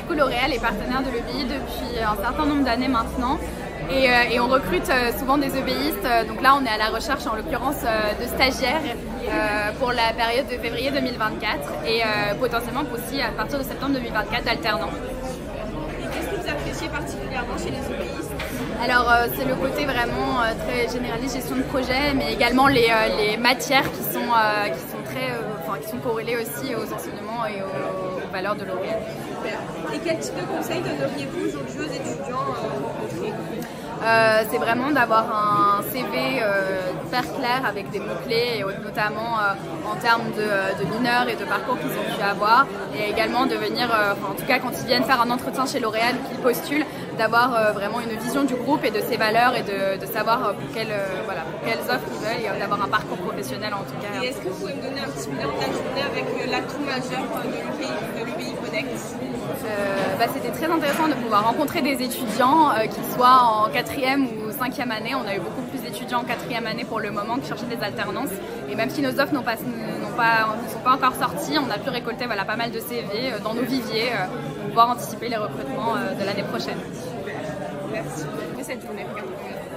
coup, L'Oréal est partenaire de l'EBI depuis un certain nombre d'années maintenant. Et on recrute souvent des EBistes. Donc là, on est à la recherche, en l'occurrence, de stagiaires pour la période de février 2024 et potentiellement aussi à partir de septembre 2024 d'alternants. Et qu'est-ce que vous appréciez particulièrement chez les EBistes? Alors c'est le côté vraiment très généraliste, gestion de projet, mais également les matières qui sont corrélées aussi aux enseignements et aux valeurs de L'Oréal. Super. Et quel type de conseils donneriez-vous aujourd'hui aux étudiants rencontrés? C'est vraiment d'avoir un CV hyper clair avec des mots-clés, et notamment en termes de mineurs et de parcours qu'ils ont pu avoir, et également de venir, en tout cas quand ils viennent faire un entretien chez L'Oréal ou qu'ils postulent, d'avoir vraiment une vision du groupe et de ses valeurs et de savoir pour quelles offres ils veulent, et d'avoir un parcours professionnel en tout cas. Et est-ce que vous pouvez me donner un petit bilan de la journée avec l'atout majeur de l'EBI Connect? C'était très intéressant de pouvoir rencontrer des étudiants qui soient en 4e ou 5e année. On a eu beaucoup plus d'étudiants en 4e année pour le moment qui cherchaient des alternances. Et même si nos offres ne sont pas encore sorties, on a pu récolter pas mal de CV dans nos viviers pour pouvoir anticiper les recrutements de l'année prochaine. Merci de cette journée.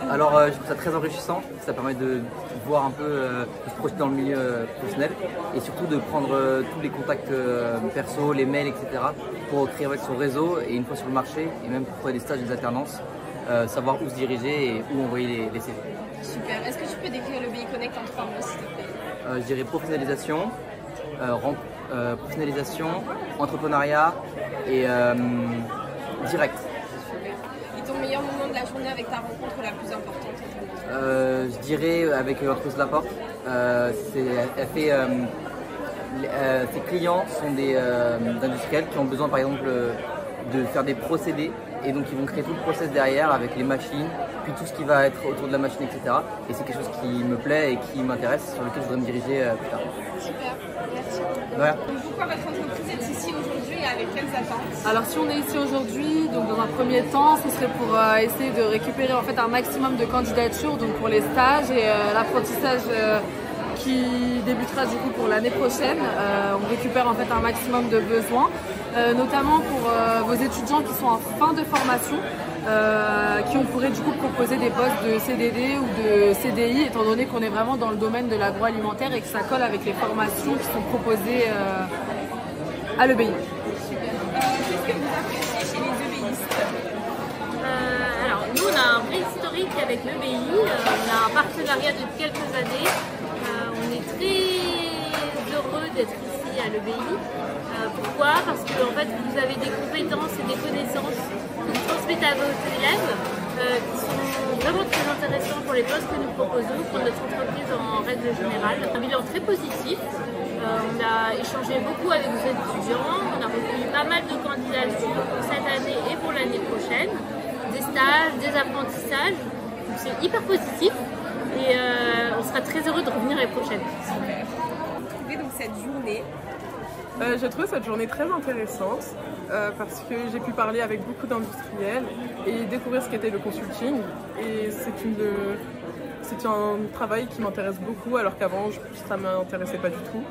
Alors je trouve ça très enrichissant, ça permet de voir un peu, de se projeter dans le milieu professionnel et surtout de prendre tous les contacts perso, les mails, etc. pour créer son réseau et une fois sur le marché et même pour trouver des stages, des alternances, savoir où se diriger et où envoyer les CV. Super, est-ce que tu peux décrire l'EBI Connect en 3 mots s'il te plaît? Je dirais professionnalisation, entrepreneuriat et direct. Ton meilleur moment de la journée avec ta rencontre la plus importante? Je dirais avec l'entreprise Laporte. Ses clients sont des industriels qui ont besoin par exemple de faire des procédés et donc ils vont créer tout le process derrière avec les machines, puis tout ce qui va être autour de la machine, etc. Et c'est quelque chose qui me plaît et qui m'intéresse, sur lequel je voudrais me diriger plus tard. Super, merci. Ouais. Donc pourquoi votre entreprise est ici aujourd'hui et avec quelles attentes? Alors si on est ici aujourd'hui, donc dans un premier temps, ce serait pour essayer de récupérer en fait un maximum de candidatures donc pour les stages et l'apprentissage qui débutera du coup pour l'année prochaine. On récupère en fait un maximum de besoins, notamment pour vos étudiants qui sont en fin de formation, qui on pourrait du coup proposer des postes de CDD ou de CDI, étant donné qu'on est vraiment dans le domaine de l'agroalimentaire et que ça colle avec les formations qui sont proposées à l'EBI. Qu'est-ce que vous appréciez chez les EBistes? Alors nous on a un vrai historique avec l'EBI, on a un partenariat depuis quelques années. On est très heureux d'être ici à l'EBI. Pourquoi? Parce que en fait, vous avez des compétences et des connaissances que vous transmettez à vos élèves qui sont vraiment très intéressants pour les postes que nous proposons pour notre entreprise en règle générale. Un bilan très positif. On a échangé beaucoup avec nos étudiants, on a recueilli pas mal de candidatures pour cette année et pour l'année prochaine, des stages, des apprentissages. Donc c'est hyper positif. Et on sera très heureux de revenir l'année prochaine. Super. Vous trouvez donc cette journée? J'ai trouvé cette journée très intéressante parce que j'ai pu parler avec beaucoup d'industriels et découvrir ce qu'était le consulting. Et c'est un travail qui m'intéresse beaucoup alors qu'avant ça ne m'intéressait pas du tout.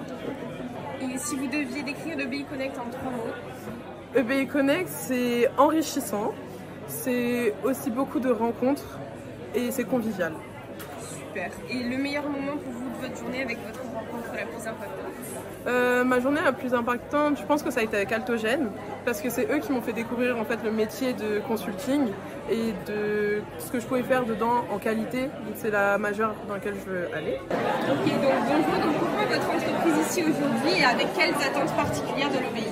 Et si vous deviez décrire l'EBI Connect en 3 mots? EBI Connect, c'est enrichissant, c'est aussi beaucoup de rencontres et c'est convivial. Super. Et le meilleur moment pour vous de votre journée avec votre rencontre la plus impactante? Ma journée la plus impactante, je pense que ça a été avec Altogène, parce que c'est eux qui m'ont fait découvrir en fait le métier de consulting et de ce que je pouvais faire dedans en qualité. Donc c'est la majeure dans laquelle je veux aller. Ok, donc bonjour, donc pourquoi votre entreprise ici aujourd'hui et avec quelles attentes particulières de l'EBI?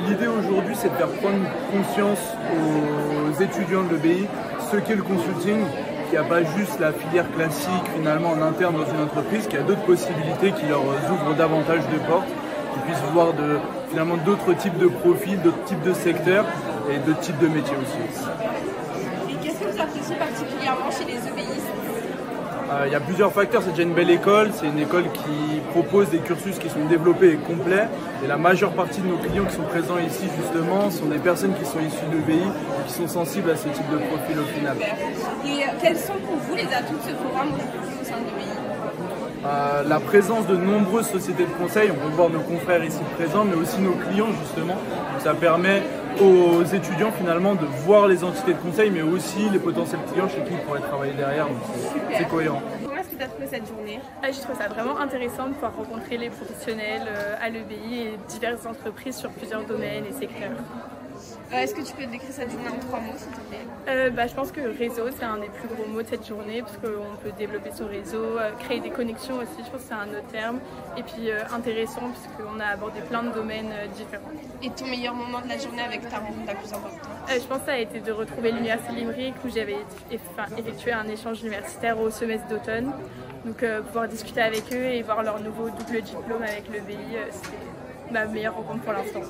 L'idée aujourd'hui, c'est de faire prendre conscience aux étudiants de l'EBI ce qu'est le consulting, qu'il n'y a pas juste la filière classique finalement en interne dans une entreprise, qu'il y a d'autres possibilités qui leur ouvrent davantage de portes, qu'ils puissent voir finalement d'autres types de profils, d'autres types de secteurs et d'autres types de métiers aussi. Et qu'est-ce que vous appréciez particulièrement chez les EBistes? Il y a plusieurs facteurs, c'est déjà une belle école, c'est une école qui propose des cursus qui sont développés et complets et la majeure partie de nos clients qui sont présents ici justement sont des personnes qui sont issues de l'EBI et qui sont sensibles à ce type de profil au final. Et quels sont pour vous les atouts de ce programme aujourd'hui au sein de l'EBI? La présence de nombreuses sociétés de conseil, on peut voir nos confrères ici présents mais aussi nos clients justement, donc ça permet aux étudiants finalement de voir les entités de conseil, mais aussi les potentiels clients chez qui ils pourraient travailler derrière. Donc c'est cohérent. Comment est-ce que tu as trouvé cette journée? Je trouve ça vraiment intéressant de pouvoir rencontrer les professionnels à l'EBI et diverses entreprises sur plusieurs domaines et secteurs. Est-ce que tu peux décrire cette journée en 3 mots, s'il te plaît? Je pense que réseau, c'est un des plus gros mots de cette journée parce qu'on peut développer son réseau, créer des connexions aussi, je pense que c'est un autre terme. Et puis intéressant puisqu'on a abordé plein de domaines différents. Et ton meilleur moment de la journée avec ta rencontre la plus importante? Je pense que ça a été de retrouver l'Université Limerick où j'avais effectué un échange universitaire au semestre d'automne. Donc pouvoir discuter avec eux et voir leur nouveau double diplôme avec l'EBI, c'était ma meilleure rencontre pour l'instant.